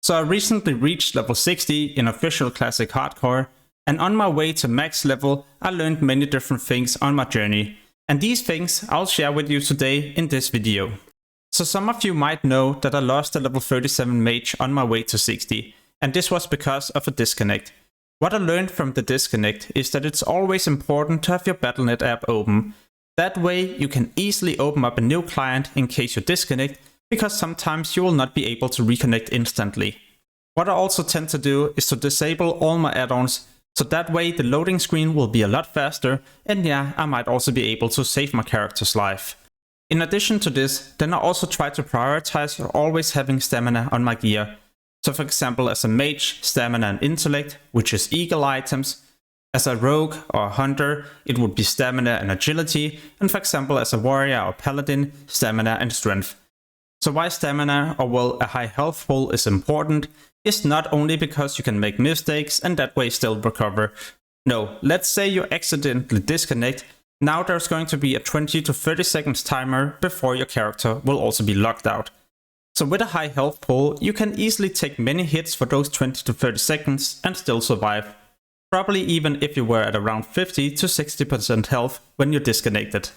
So I recently reached level 60 in official classic hardcore, and on my way to max level I learned many different things on my journey. And these things I'll share with you today in this video. So some of you might know that I lost a level 37 mage on my way to 60, and this was because of a disconnect. What I learned from the disconnect is that it's always important to have your Battle.net app open. That way you can easily open up a new client in case you disconnect, because sometimes you will not be able to reconnect instantly. What I also tend to do is to disable all my add-ons, so that way the loading screen will be a lot faster, and yeah, I might also be able to save my character's life. In addition to this, then I also try to prioritize always having stamina on my gear. So for example, as a mage, stamina and intellect, which is eagle items. As a rogue or a hunter, it would be stamina and agility, and for example as a warrior or paladin, stamina and strength. So why stamina, or well, a high health pool is important, is not only because you can make mistakes and that way still recover. No, let's say you accidentally disconnect, now there's going to be a 20 to 30 seconds timer before your character will also be locked out. So with a high health pool, you can easily take many hits for those 20 to 30 seconds and still survive. Probably even if you were at around 50 to 60% health when you disconnected.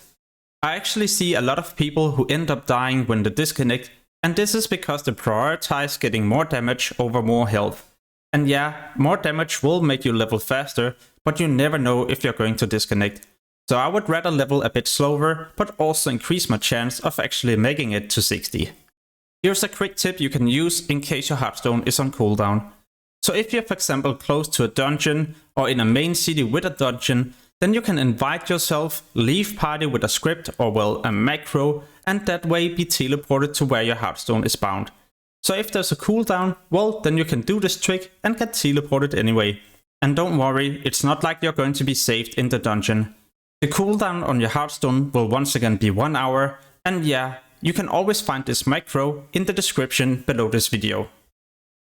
I actually see a lot of people who end up dying when they disconnect, and this is because they prioritize getting more damage over more health. And yeah, more damage will make you level faster, but you never know if you're going to disconnect. So I would rather level a bit slower, but also increase my chance of actually making it to 60. Here's a quick tip you can use in case your Hearthstone is on cooldown. So if you're for example close to a dungeon or in a main city with a dungeon, then you can invite yourself, LeaveParty with a script or well a macro, and that way be teleported to where your Hearthstone is bound. So if there's a cooldown, well then you can do this trick and get teleported anyway. And don't worry, it's not like you're going to be saved in the dungeon. The cooldown on your Hearthstone will once again be 1 hour, and yeah, you can always find this macro in the description below this video.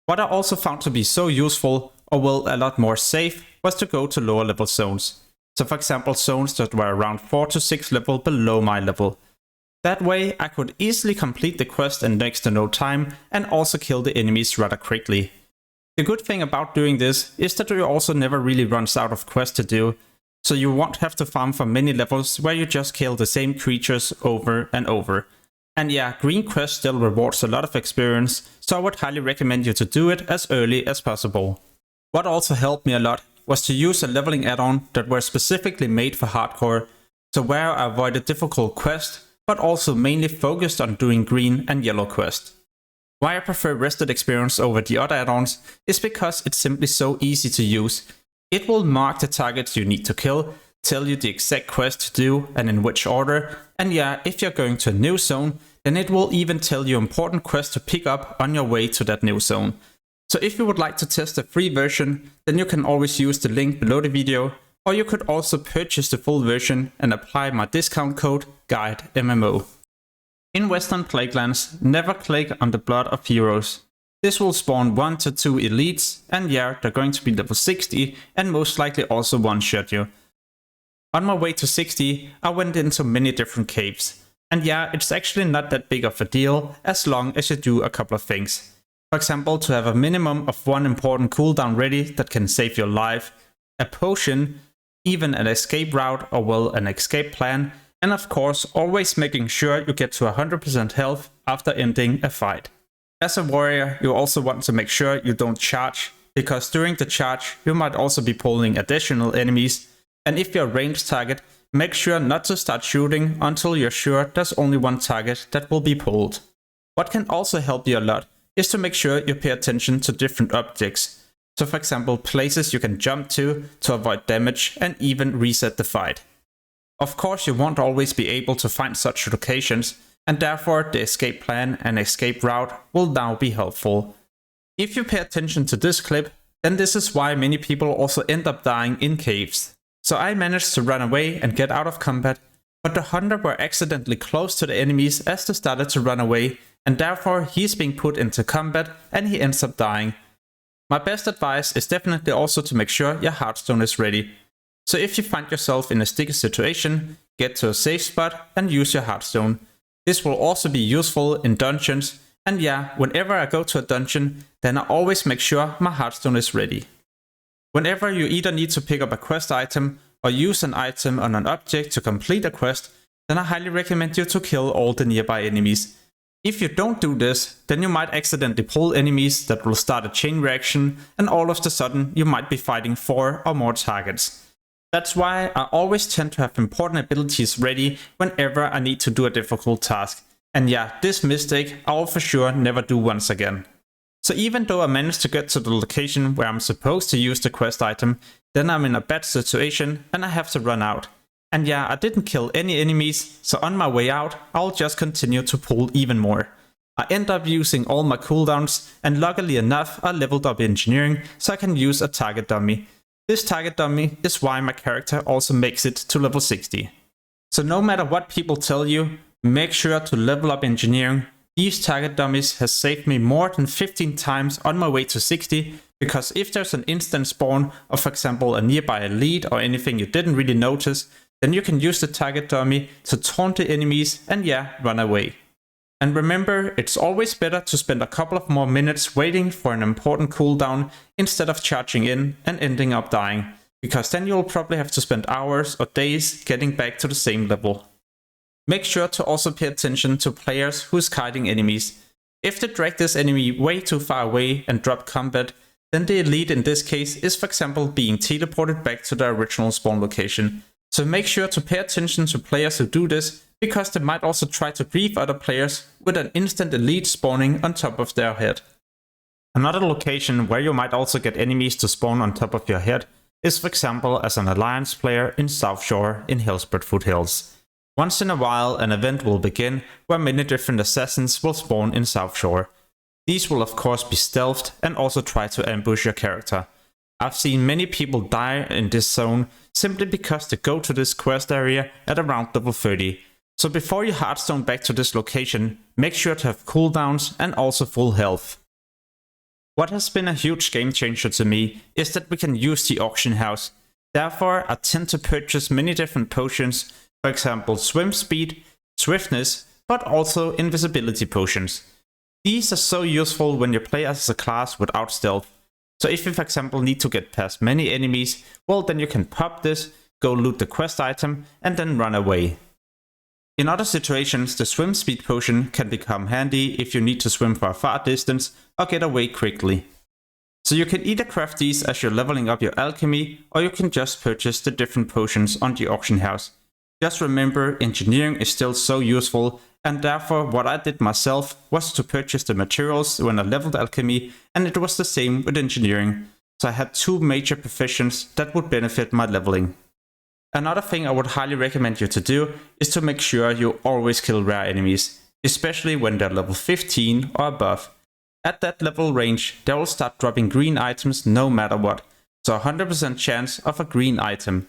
What I also found to be so useful, or well a lot more safe, was to go to lower level zones. So for example zones that were around 4 to 6 level below my level. That way I could easily complete the quest in next to no time and also kill the enemies rather quickly. The good thing about doing this is that you also never really runs out of quests to do, so you won't have to farm for many levels where you just kill the same creatures over and over. And yeah, green quest still rewards a lot of experience, so I would highly recommend you to do it as early as possible. What also helped me a lot was to use a leveling add-on that were specifically made for hardcore, so where I avoided difficult quests, but also mainly focused on doing green and yellow quests. Why I prefer rested experience over the other add-ons is because it's simply so easy to use. It will mark the targets you need to kill, tell you the exact quest to do and in which order, and yeah, if you're going to a new zone, then it will even tell you important quests to pick up on your way to that new zone. So if you would like to test the free version, then you can always use the link below the video, or you could also purchase the full version and apply my discount code GuideMMO. In Western Plaguelands, never click on the blood of heroes. This will spawn 1 to 2 elites, and yeah, they're going to be level 60 and most likely also one-shot you. On my way to 60, I went into many different caves. And yeah, it's actually not that big of a deal as long as you do a couple of things. For example, to have a minimum of 1 important cooldown ready that can save your life, a potion, even an escape route or well an escape plan, and of course always making sure you get to 100% health after ending a fight. As a warrior, you also want to make sure you don't charge, because during the charge you might also be pulling additional enemies, and if you're a ranged target, make sure not to start shooting until you're sure there's only one target that will be pulled. What can also help you a lot is to make sure you pay attention to different objects. So for example, places you can jump to avoid damage and even reset the fight. Of course you won't always be able to find such locations, and therefore the escape plan and escape route will now be helpful. If you pay attention to this clip, then this is why many people also end up dying in caves. So I managed to run away and get out of combat, but the hunter were accidentally close to the enemies as they started to run away, and therefore he's being put into combat and he ends up dying. My best advice is definitely also to make sure your Hearthstone is ready. So if you find yourself in a sticky situation, get to a safe spot and use your Hearthstone. This will also be useful in dungeons, And yeah, whenever I go to a dungeon, then I always make sure my Hearthstone is ready. Whenever you either need to pick up a quest item or use an item on an object to complete a quest, then I highly recommend you to kill all the nearby enemies. If you don't do this, then you might accidentally pull enemies that will start a chain reaction, and all of a sudden you might be fighting 4 or more targets. That's why I always tend to have important abilities ready whenever I need to do a difficult task. And yeah, this mistake I will for sure never do once again. So even though I managed to get to the location where I'm supposed to use the quest item, then I'm in a bad situation and I have to run out. And yeah, I didn't kill any enemies, so on my way out, I'll just continue to pull even more. I end up using all my cooldowns, and luckily enough I leveled up engineering so I can use a target dummy. This target dummy is why my character also makes it to level 60. So no matter what people tell you, make sure to level up engineering. These target dummies has saved me more than 15 times on my way to 60, because if there's an instant spawn of, for example, a nearby elite or anything you didn't really notice, then you can use the target dummy to taunt the enemies and yeah, run away. And remember, it's always better to spend a couple of more minutes waiting for an important cooldown instead of charging in and ending up dying, because then you'll probably have to spend hours or days getting back to the same level. Make sure to also pay attention to players who's kiting enemies. If they drag this enemy way too far away and drop combat, then the elite in this case is, for example, being teleported back to the original spawn location. So make sure to pay attention to players who do this, because they might also try to grief other players with an instant elite spawning on top of their head. Another location where you might also get enemies to spawn on top of your head is, for example, as an alliance player in South Shore in Hellspread Foothills. Once in a while an event will begin where many different assassins will spawn in South Shore. These will of course be stealthed and also try to ambush your character. I've seen many people die in this zone simply because they go to this quest area at around level 30. So before you Hearthstone back to this location, make sure to have cooldowns and also full health. What has been a huge game changer to me is that we can use the auction house. Therefore I tend to purchase many different potions, for example swim speed, swiftness, but also invisibility potions. These are so useful when you play as a class without stealth. So if you, for example, need to get past many enemies, well then you can pop this, go loot the quest item and then run away. In other situations, the swim speed potion can become handy if you need to swim for a far distance or get away quickly. So you can either craft these as you're leveling up your alchemy, or you can just purchase the different potions on the auction house. Just remember, engineering is still so useful, and therefore what I did myself was to purchase the materials when I leveled alchemy, and it was the same with engineering. So I had 2 major professions that would benefit my leveling. Another thing I would highly recommend you to do is to make sure you always kill rare enemies, especially when they're level 15 or above. At that level range, they will start dropping green items no matter what, so 100% chance of a green item.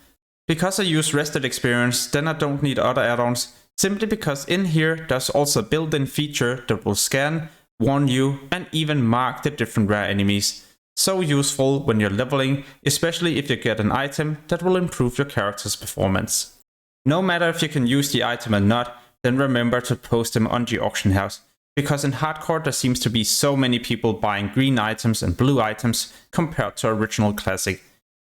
Because I use rested experience, then I don't need other add-ons, simply because in here there's also a built-in feature that will scan, warn you, and even mark the different rare enemies. So useful when you're leveling, especially if you get an item that will improve your character's performance. No matter if you can use the item or not, then remember to post them on the auction house, because in hardcore there seems to be so many people buying green items and blue items compared to original classic.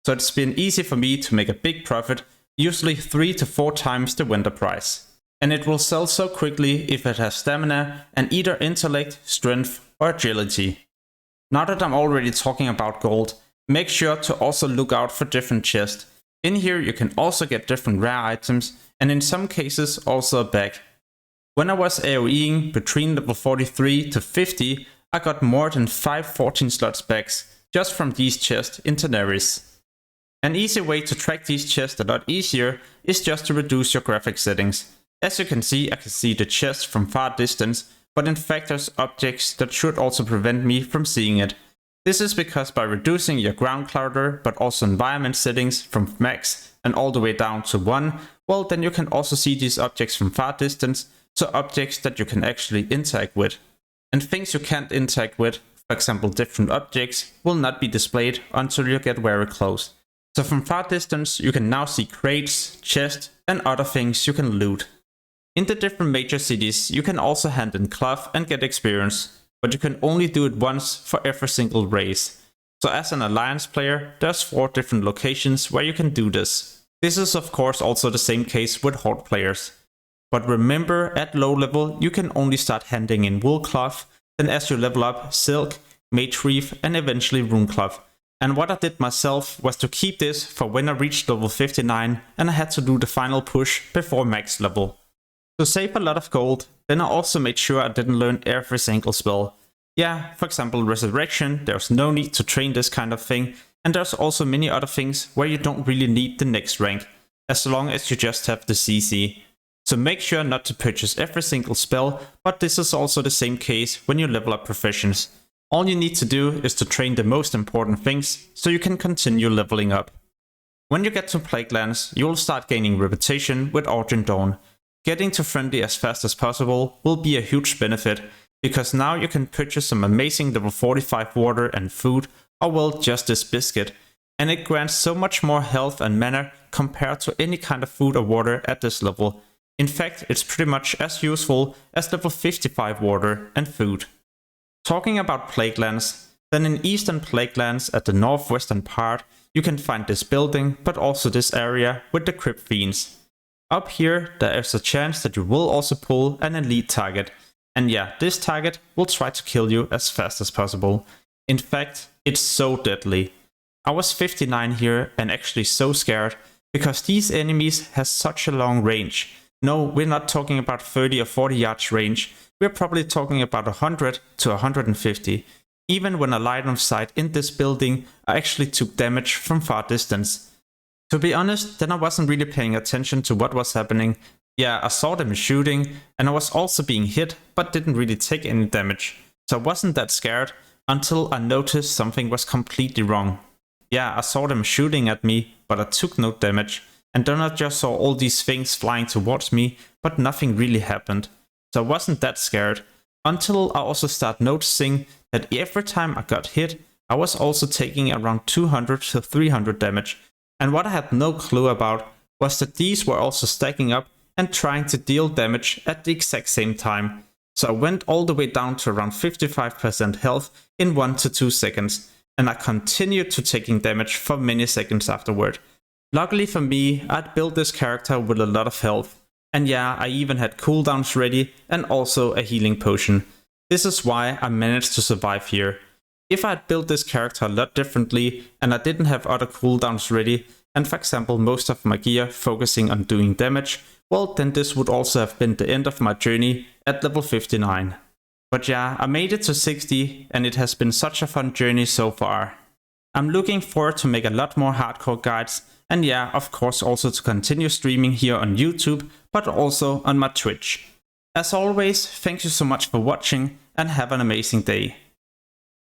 So it's been easy for me to make a big profit, usually 3 to 4 times the vendor price. And it will sell so quickly if it has stamina and either intellect, strength or agility. Now that I'm already talking about gold, make sure to also look out for different chests. In here you can also get different rare items, and in some cases also a bag. When I was AoEing between level 43 to 50, I got more than 5 14 slots bags just from these chests in Tenaris. An easy way to track these chests a lot easier is just to reduce your graphics settings. As you can see, I can see the chest from far distance, but in fact there's objects that should also prevent me from seeing it. This is because by reducing your ground clutter but also environment settings from max and all the way down to 1, well then you can also see these objects from far distance, so objects that you can actually interact with. And things you can't interact with, for example different objects, will not be displayed until you get very close. So from far distance you can now see crates, chests and other things you can loot. In the different major cities, you can also hand in cloth and get experience, but you can only do it once for every single race. So as an alliance player, there's 4 different locations where you can do this. This is of course also the same case with horde players. But remember, at low level you can only start handing in wool cloth, then as you level up, silk, mage reef and eventually rune cloth. And what I did myself was to keep this for when I reached level 59 and I had to do the final push before max level. To save a lot of gold, then I also made sure I didn't learn every single spell. Yeah, for example Resurrection, there's no need to train this kind of thing, and there's also many other things where you don't really need the next rank, as long as you just have the CC. So make sure not to purchase every single spell, but this is also the same case when you level up professions. All you need to do is to train the most important things, so you can continue leveling up. When you get to Plaguelands, you will start gaining reputation with Origin Dawn. Getting to friendly as fast as possible will be a huge benefit, because now you can purchase some amazing level 45 water and food, or well, just this biscuit, and it grants so much more health and mana compared to any kind of food or water at this level. In fact, it's pretty much as useful as level 55 water and food. Talking about Plaguelands, then in Eastern Plaguelands at the northwestern part, you can find this building, but also this area with the Crypt Fiends. Up here, there is a chance that you will also pull an elite target. And yeah, this target will try to kill you as fast as possible. In fact, it's so deadly. I was 59 here and actually so scared, because these enemies has such a long range. No, we're not talking about 30 or 40 yards range, we're probably talking about 100 to 150. Even when I line of sight in this building, I actually took damage from far distance. To be honest, then I wasn't really paying attention to what was happening. Yeah, I saw them shooting, and I was also being hit, but didn't really take any damage. So I wasn't that scared, until I noticed something was completely wrong. Yeah, I saw them shooting at me, but I took no damage. And then I just saw all these things flying towards me, but nothing really happened. So I wasn't that scared, until I also started noticing that every time I got hit, I was also taking around 200 to 300 damage. And what I had no clue about was that these were also stacking up and trying to deal damage at the exact same time. So I went all the way down to around 55% health in 1 to 2 seconds, and I continued to taking damage for many seconds afterward. Luckily for me, I'd built this character with a lot of health, and yeah, I even had cooldowns ready and also a healing potion. This is why I managed to survive here. If I had built this character a lot differently and I didn't have other cooldowns ready, and for example most of my gear focusing on doing damage, well then this would also have been the end of my journey at level 59. But yeah, I made it to 60 and it has been such a fun journey so far. I'm looking forward to make a lot more hardcore guides, and yeah, of course also to continue streaming here on YouTube, but also on my Twitch. As always, thank you so much for watching and have an amazing day.